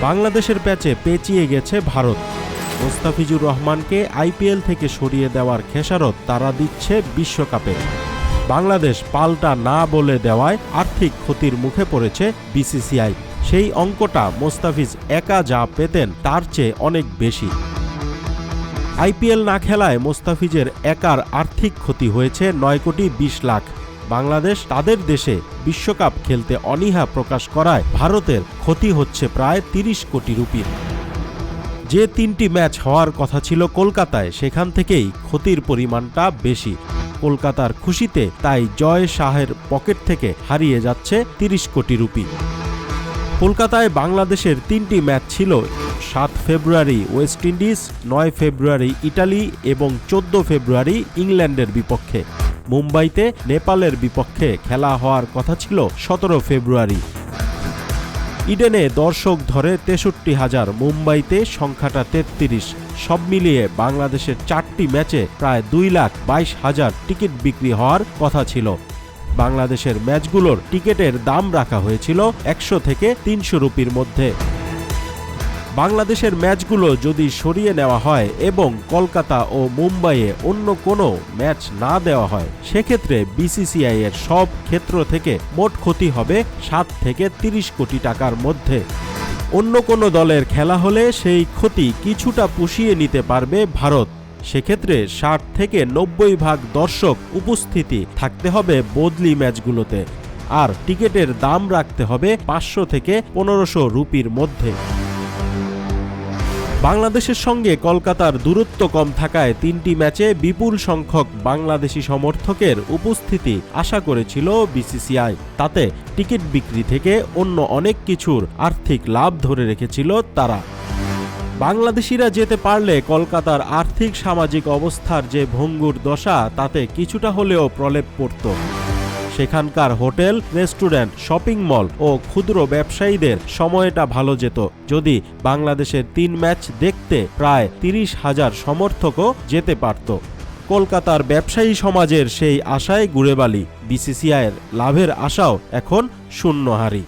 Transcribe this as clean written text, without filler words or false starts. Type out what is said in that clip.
বাংলাদেশের প্যাচে পেঁচিয়ে গেছে ভারত। মোস্তাফিজুর রহমানকে আইপিএল থেকে সরিয়ে দেওয়ার খেসারত তারা দিচ্ছে বিশ্বকাপে। বাংলাদেশ পাল্টা না বলে দেওয়ায় আর্থিক ক্ষতির মুখে পড়েছে বিসিসিআই। সেই অঙ্কটা মোস্তাফিজ একা যা পেতেন তার চেয়ে অনেক বেশি। আইপিএল না খেলায় মোস্তাফিজের একার আর্থিক ক্ষতি হয়েছে 9 কোটি 20 লাখ। বাংলাদেশ তাদের দেশে বিশ্বকাপ খেলতে অনীহা প্রকাশ করায় ভারতের ক্ষতি হচ্ছে প্রায় 30 কোটি রুপির। যে 3টি ম্যাচ হওয়ার কথা ছিল কলকাতায়, সেখান থেকেই ক্ষতির পরিমাণটা বেশি। কলকাতার খুশিতে তাই জয় শাহের পকেট থেকে হারিয়ে যাচ্ছে 30 কোটি রুপি। কলকাতায় বাংলাদেশের 3টি ম্যাচ ছিল। 7 ফেব্রুয়ারি ওয়েস্ট ইন্ডিজ, 9 ফেব্রুয়ারি ইটালি এবং 14 ফেব্রুয়ারি ইংল্যান্ডের বিপক্ষে। মুম্বাইতে নেপালের বিপক্ষে খেলা হওয়ার কথা ছিল 17 ফেব্রুয়ারি। ইডেনে দর্শক ধরে 63,000, মুম্বাইতে সংখ্যাটা 33। সব মিলিয়ে বাংলাদেশের 4টি ম্যাচে প্রায় 2,22,000 টিকিট বিক্রি হওয়ার কথা ছিল। বাংলাদেশের ম্যাচগুলোর টিকিটের দাম রাখা হয়েছিল 100 থেকে 300 রুপির মধ্যে। বাংলাদেশের ম্যাচগুলো যদি সরিয়ে নেওয়া হয় এবং কলকাতা ও মুম্বাইয়ে অন্য কোনো ম্যাচ না দেওয়া হয়, সেক্ষেত্রে বিসিসিআই এর সব ক্ষেত্র থেকে মোট ক্ষতি হবে 7 থেকে 30 কোটি টাকার মধ্যে। অন্য কোনো দলের খেলা হলে সেই ক্ষতি কিছুটা পুষিয়ে নিতে পারবে ভারত। সেক্ষেত্রে 60 থেকে 90% দর্শক উপস্থিতি থাকতে হবে বদলি ম্যাচগুলোতে, আর টিকিটের দাম রাখতে হবে 500 থেকে 1500 রুপির মধ্যে। বাংলাদেশের সঙ্গে কলকাতার দূরত্ব কম থাকায় 3টি ম্যাচে বিপুল সংখ্যক বাংলাদেশি সমর্থকের উপস্থিতি আশা করেছিল বিসিসিআই। তাতে টিকিট বিক্রি থেকে অন্য অনেক কিছুর আর্থিক লাভ ধরে রেখেছিল তারা। বাংলাদেশিরা যেতে পারলে কলকাতার আর্থিক সামাজিক অবস্থার যে ভঙ্গুর দশা, তাতে কিছুটা হলেও প্রলেপ পড়ত। সেখানকার হোটেল, রেস্টুরেন্ট, শপিং মল ও ক্ষুদ্র ব্যবসায়ীদের সময়টা ভালো যেত যদি বাংলাদেশের 3 ম্যাচ দেখতে প্রায় 30,000 সমর্থকও যেতে পারত। কলকাতার ব্যবসায়ী সমাজের সেই আশায় গুড়েবালি। বিসিসিআইয়ের লাভের আশাও এখন শূন্যহারি।